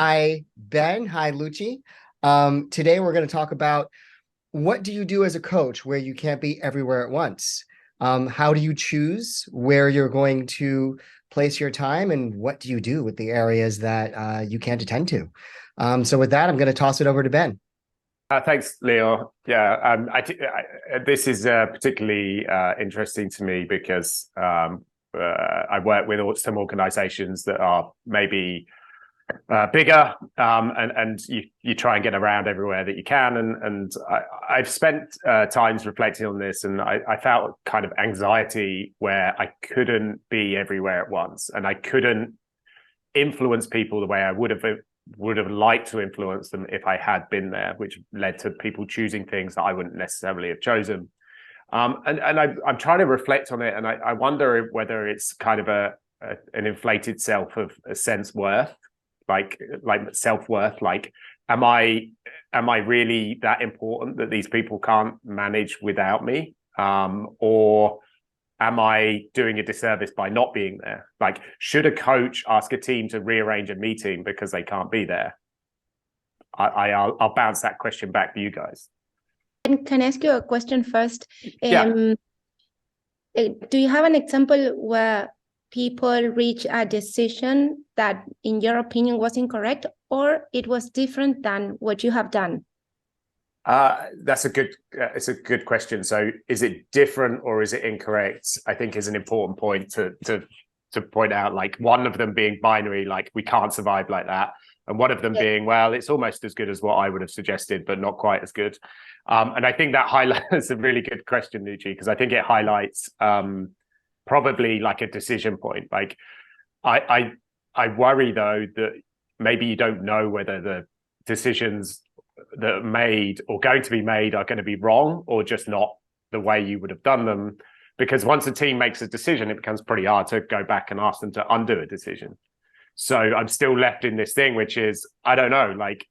Hi, Ben. Hi, Lucci. Today we're going to talk about what do you do as a coach where you can't be everywhere at once? How do you choose where you're going to place your time, and what do you do with the areas that you can't attend to? So with that, I'm going to toss it over to Ben. Thanks, Leo. Yeah, this is particularly interesting to me because I work with some organizations that are maybe bigger, and you try and get around everywhere that you can. I've spent times reflecting on this, and I felt kind of anxiety where I couldn't be everywhere at once, and I couldn't influence people the way I would have liked to influence them if I had been there, which led to people choosing things that I wouldn't necessarily have chosen. I'm trying to reflect on it, and I wonder whether it's kind of an inflated self of a sense worth, like self-worth. Like, am I really that important that these people can't manage without me? Or am I doing a disservice by not being there? Like, should a coach ask a team to rearrange a meeting because they can't be there? I'll bounce that question back to you guys. Can I ask you a question first? Yeah. Do you have an example where people reach a decision that, in your opinion, was incorrect, or it was different than what you have done? It's a good question. So is it different or is it incorrect? I think is an important point to point out. Like, one of them being binary, like we can't survive like that. And one of them being, well, it's almost as good as what I would have suggested, but not quite as good. And I think that highlights a really good question, Nucci, because I think it highlights probably like a decision point. Like, I worry though that maybe you don't know whether the decisions that are made or going to be made are going to be wrong or just not the way you would have done them. Because once a team makes a decision, it becomes pretty hard to go back and ask them to undo a decision. So I'm still left in this thing, which is, I don't know, like,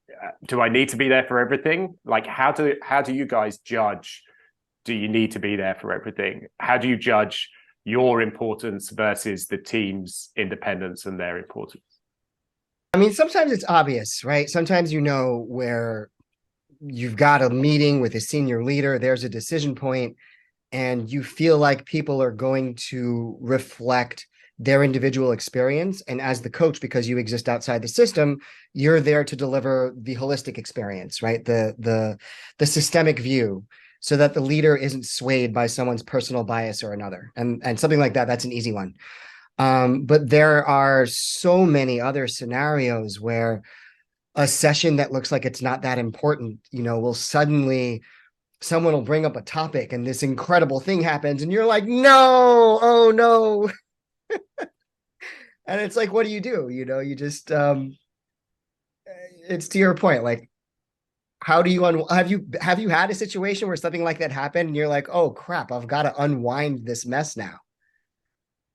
do I need to be there for everything? Like, how do you guys judge? Do you need to be there for everything? How do you judge your importance versus the team's independence and their importance? I mean, sometimes it's obvious, right? Sometimes you know where you've got a meeting with a senior leader, there's a decision point, and you feel like people are going to reflect their individual experience. And as the coach, because you exist outside the system, you're there to deliver the holistic experience, right? The systemic view, so that the leader isn't swayed by someone's personal bias or another. And something like that, that's an easy one. But there are so many other scenarios where a session that looks like it's not that important, will suddenly, someone will bring up a topic and this incredible thing happens and you're like, no, oh no. And it's like, what do? You just, it's to your point. Like, how do you, have you had a situation where something like that happened and you're like, oh crap, I've got to unwind this mess now?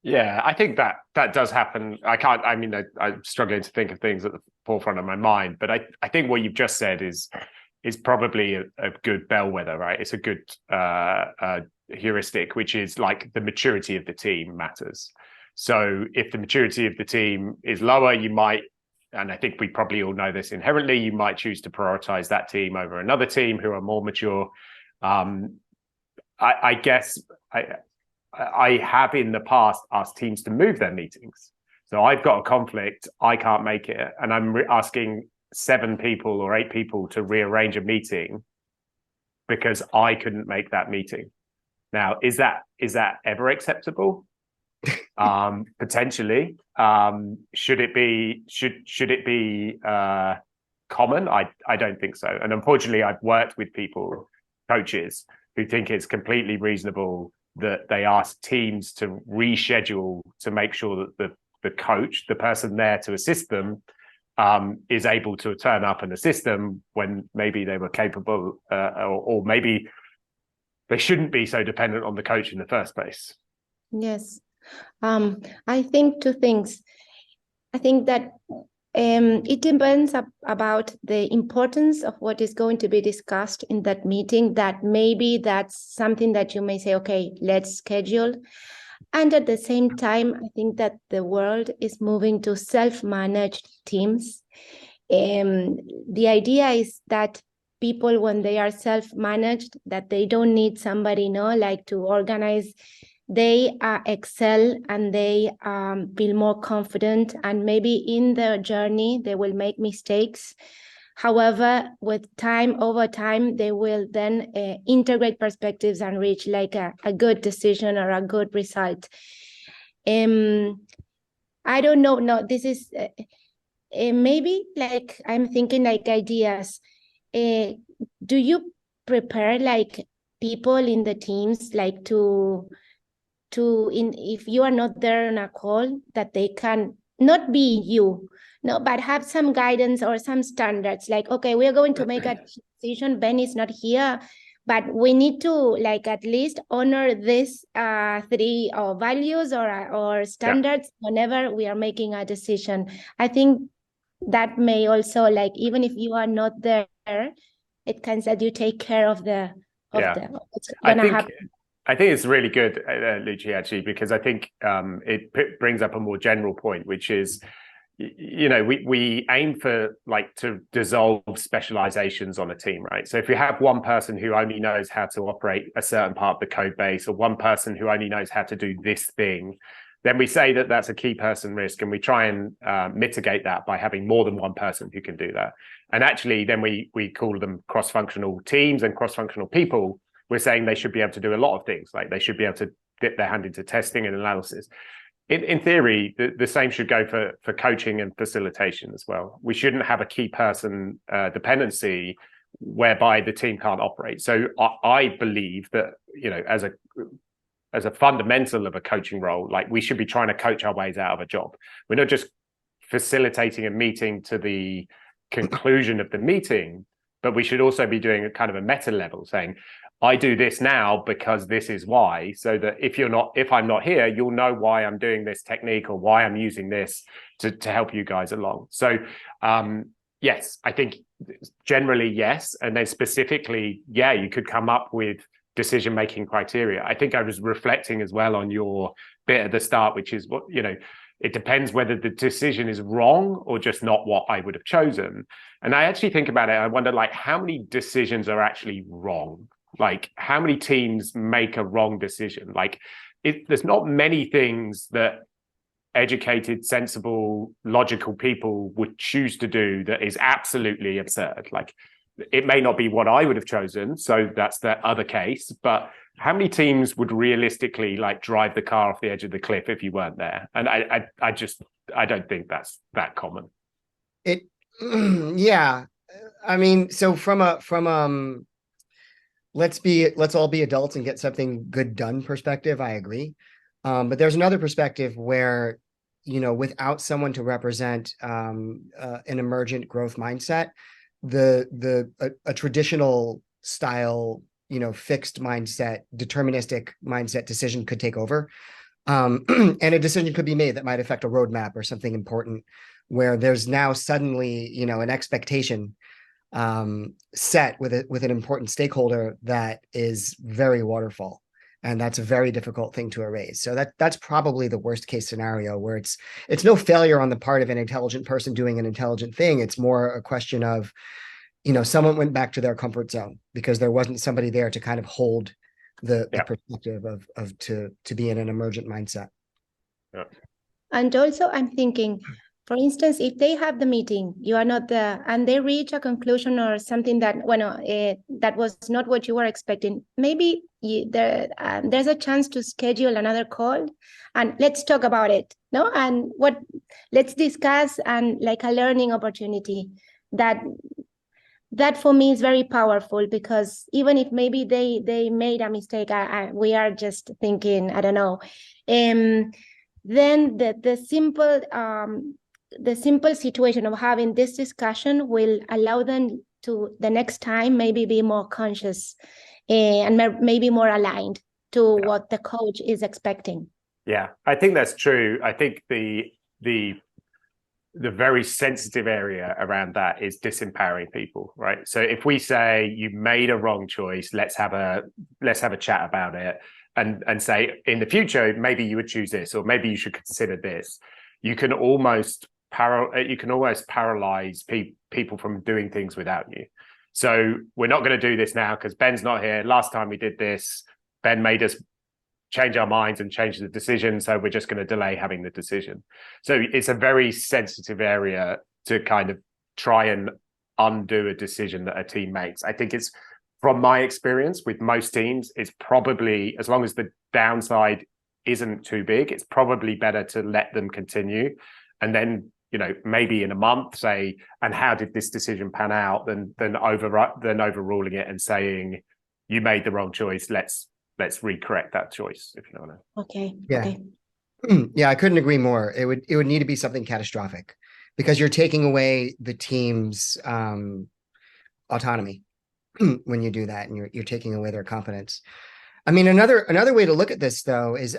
Yeah, I think that does happen. I mean, I'm struggling to think of things at the forefront of my mind, but I think what you've just said is probably a good bellwether, right? It's a good heuristic, which is like the maturity of the team matters. So if the maturity of the team is lower, you might, and I think we probably all know this inherently, you might choose to prioritize that team over another team who are more mature. I guess I have in the past asked teams to move their meetings. So I've got a conflict, I can't make it, and I'm asking 7 people or 8 people to rearrange a meeting because I couldn't make that meeting. Now, is that ever acceptable? Potentially. Should it be common? I don't think so. And unfortunately, I've worked with coaches who think it's completely reasonable that they ask teams to reschedule to make sure that the coach, the person there to assist them, is able to turn up and assist them when maybe they were capable, or maybe they shouldn't be so dependent on the coach in the first place. Yes. I think 2 things. I think that it depends about the importance of what is going to be discussed in that meeting, that maybe that's something that you may say, okay, let's schedule. And at the same time, I think that the world is moving to self-managed teams. The idea is that people, when they are self-managed, that they don't need somebody, like to organize. They excel and they feel more confident, and maybe in their journey they will make mistakes. However, with time, over time, they will then integrate perspectives and reach like a good decision or a good result. I don't know. No, this is maybe like I'm thinking like ideas. Do you prepare like people in the teams like to if you are not there on a call, that they can not be you, no, but have some guidance or some standards, like, okay, we are going to make a decision, Ben is not here, but we need to like at least honor this three values or standards whenever we are making a decision. I think that may also, like, even if you are not there, it can that you take care of the what's gonna happen. I think it's really good, Lucy, actually, because I think it brings up a more general point, which is, we aim for like to dissolve specializations on a team, right? So if you have one person who only knows how to operate a certain part of the code base, or one person who only knows how to do this thing, then we say that that's a key person risk, and we try and mitigate that by having more than one person who can do that. And actually, then we call them cross-functional teams and cross-functional people. We're saying they should be able to do a lot of things, like they should be able to dip their hand into testing and analysis. In theory, the same should go for coaching and facilitation as well. We shouldn't have a key person dependency whereby the team can't operate. So I believe that, as a fundamental of a coaching role, like we should be trying to coach our ways out of a job. We're not just facilitating a meeting to the conclusion of the meeting, but we should also be doing a kind of a meta level, saying, I do this now because this is why, so that if I'm not here, you'll know why I'm doing this technique or why I'm using this to help you guys along. So yes, I think generally yes. And then specifically, you could come up with decision-making criteria. I think I was reflecting as well on your bit at the start, which is it depends whether the decision is wrong or just not what I would have chosen. And I actually think about it, I wonder, like, how many decisions are actually wrong? Like, how many teams make a wrong decision? Like, there's not many things that educated, sensible, logical people would choose to do that is absolutely absurd. Like, it may not be what I would have chosen, so that's the other case, but how many teams would realistically like drive the car off the edge of the cliff if you weren't there? And I don't think that's that common. Yeah. I mean, so from let's all be adults and get something good done perspective, I agree. But there's another perspective where, without someone to represent an emergent growth mindset, a traditional style, fixed mindset, deterministic mindset decision could take over. And a decision could be made that might affect a roadmap or something important, where there's now suddenly, an expectation set with an important stakeholder that is very waterfall, and that's a very difficult thing to erase. So that's probably the worst case scenario, where it's no failure on the part of an intelligent person doing an intelligent thing. It's more a question of, someone went back to their comfort zone because there wasn't somebody there to kind of hold the perspective of to be in an emergent mindset. Yeah. And also I'm thinking, for instance, if they have the meeting, you are not there, and they reach a conclusion or something that, that was not what you were expecting, maybe there's a chance to schedule another call and let's talk about it, no? And let's discuss, and like a learning opportunity that for me is very powerful, because even if maybe they made a mistake, we are just thinking, I don't know, then the simple situation of having this discussion will allow them to the next time maybe be more conscious and maybe more aligned to what the coach is expecting. Yeah, I think that's true. I think the very sensitive area around that is disempowering people, right? So if we say you made a wrong choice, let's have a chat about it, and say in the future maybe you would choose this, or maybe you should consider this. You can almost you can almost paralyze people from doing things without you. So we're not going to do this now because Ben's not here. Last time we did this, Ben made us change our minds and change the decision. So we're just going to delay having the decision. So it's a very sensitive area to kind of try and undo a decision that a team makes. I think it's, from my experience with most teams, it's probably, as long as the downside isn't too big, it's probably better to let them continue. And then, you know, maybe in a month say, and how did this decision pan out, than overruling it and saying, you made the wrong choice, let's recorrect that choice, if you know what I mean. Okay. Yeah. Okay. Yeah, I couldn't agree more. It would need to be something catastrophic, because you're taking away the team's autonomy when you do that, and you're taking away their confidence. I mean, another way to look at this, though, is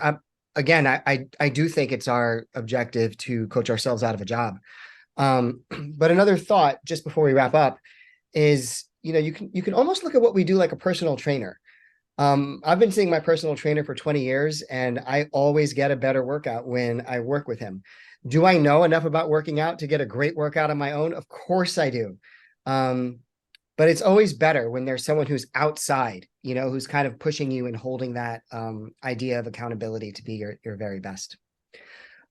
again, I do think it's our objective to coach ourselves out of a job. But another thought, just before we wrap up, is, you know, you can almost look at what we do like a personal trainer. I've been seeing my personal trainer for 20 years, and I always get a better workout when I work with him. Do I know enough about working out to get a great workout on my own? Of course I do. But it's always better when there's someone who's outside, you know, who's kind of pushing you and holding that idea of accountability to be your very best.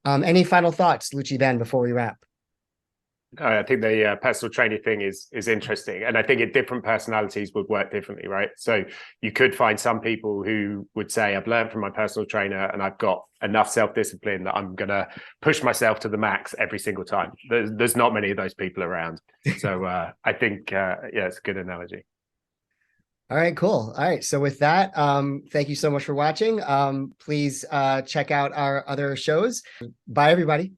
Any final thoughts, Lucci, Ben, before we wrap? I think the personal training thing is interesting, and I think different personalities would work differently, right? So you could find some people who would say, I've learned from my personal trainer and I've got enough self-discipline that I'm going to push myself to the max every single time. There's not many of those people around. So I think, yeah, it's a good analogy. All right, cool. All right. So with that, thank you so much for watching. Please check out our other shows. Bye, everybody.